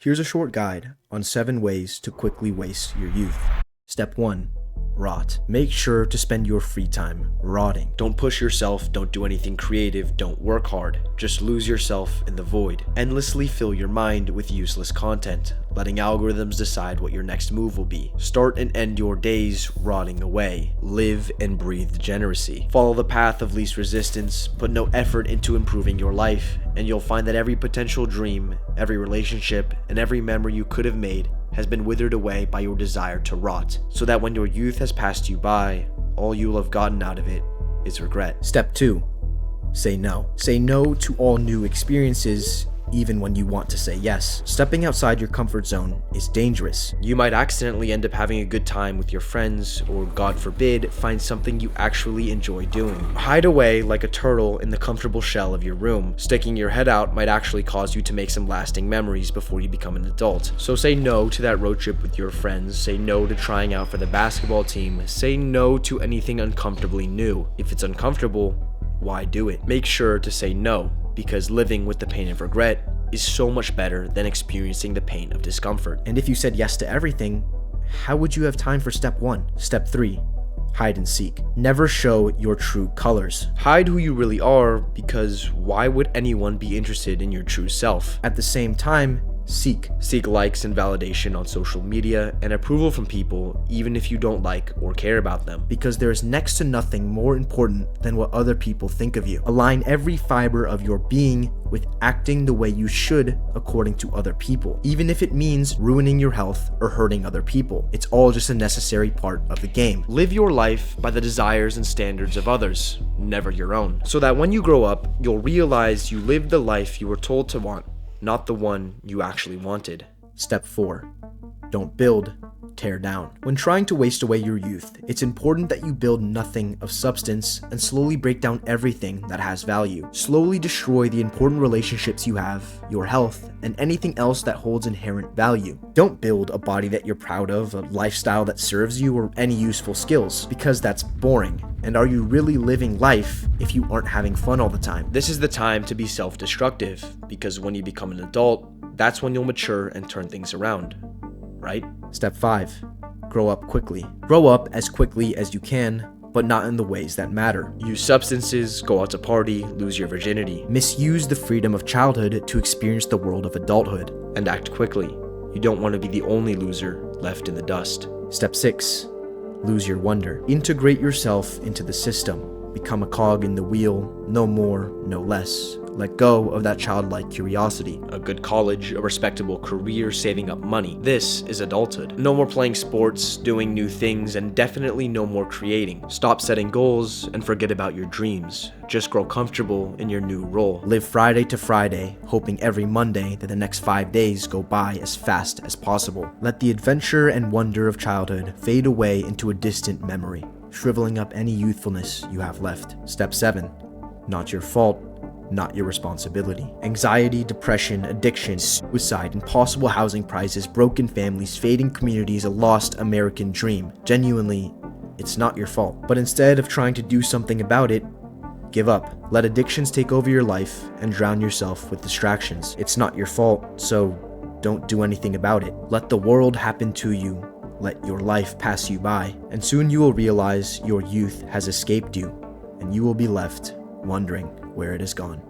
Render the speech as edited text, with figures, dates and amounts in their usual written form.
Here's a short guide on 7 ways to quickly waste your youth. Step 1. Rot. Make sure to spend your free time rotting. Don't push yourself, don't do anything creative, don't work hard. Just lose yourself in the void. Endlessly fill your mind with useless content, letting algorithms decide what your next move will be. Start and end your days rotting away. Live and breathe degeneracy. Follow the path of least resistance, put no effort into improving your life, and you'll find that every potential dream, every relationship, and every memory you could have made has been withered away by your desire to rot, so that when your youth has passed you by, all you'll have gotten out of it is regret. Step 2. Say no. Say no to all new experiences, even when you want to say yes. Stepping outside your comfort zone is dangerous. You might accidentally end up having a good time with your friends, or God forbid, find something you actually enjoy doing. Hide away like a turtle in the comfortable shell of your room. Sticking your head out might actually cause you to make some lasting memories before you become an adult. So say no to that road trip with your friends, say no to trying out for the basketball team, say no to anything uncomfortably new. If it's uncomfortable, why do it? Make sure to say no, because living with the pain of regret is so much better than experiencing the pain of discomfort. And if you said yes to everything, how would you have time for step 1? Step 3. Hide and seek. Never show your true colors. Hide who you really are, because why would anyone be interested in your true self? At the same time, seek. Seek likes and validation on social media and approval from people, even if you don't like or care about them. Because there is next to nothing more important than what other people think of you. Align every fiber of your being with acting the way you should according to other people, even if it means ruining your health or hurting other people. It's all just a necessary part of the game. Live your life by the desires and standards of others, never your own. So that when you grow up, you'll realize you lived the life you were told to want, not the one you actually wanted. Step 4. Don't build, tear down. When trying to waste away your youth, it's important that you build nothing of substance and slowly break down everything that has value. Slowly destroy the important relationships you have, your health, and anything else that holds inherent value. Don't build a body that you're proud of, a lifestyle that serves you, or any useful skills, because that's boring. And are you really living life if you aren't having fun all the time? This is the time to be self-destructive, because when you become an adult, that's when you'll mature and turn things around, right? Step 5. Grow up quickly. Grow up as quickly as you can, but not in the ways that matter. Use substances, go out to party, lose your virginity. Misuse the freedom of childhood to experience the world of adulthood. And act quickly. You don't want to be the only loser left in the dust. Step 6. Lose your wonder. Integrate yourself into the system. Become a cog in the wheel, no more, no less. Let go of that childlike curiosity. A good college, a respectable career, saving up money. This is adulthood. No more playing sports, doing new things, and definitely no more creating. Stop setting goals and forget about your dreams. Just grow comfortable in your new role. Live Friday to Friday, hoping every Monday that the next 5 days go by as fast as possible. Let the adventure and wonder of childhood fade away into a distant memory, shriveling up any youthfulness you have left. Step 7. Not your fault, not your responsibility. Anxiety, depression, addiction, suicide, impossible housing prices, broken families, fading communities, a lost American dream. Genuinely, it's not your fault. But instead of trying to do something about it, give up. Let addictions take over your life and drown yourself with distractions. It's not your fault, so don't do anything about it. Let the world happen to you. Let your life pass you by. And soon you will realize your youth has escaped you, and you will be left wondering where it has gone.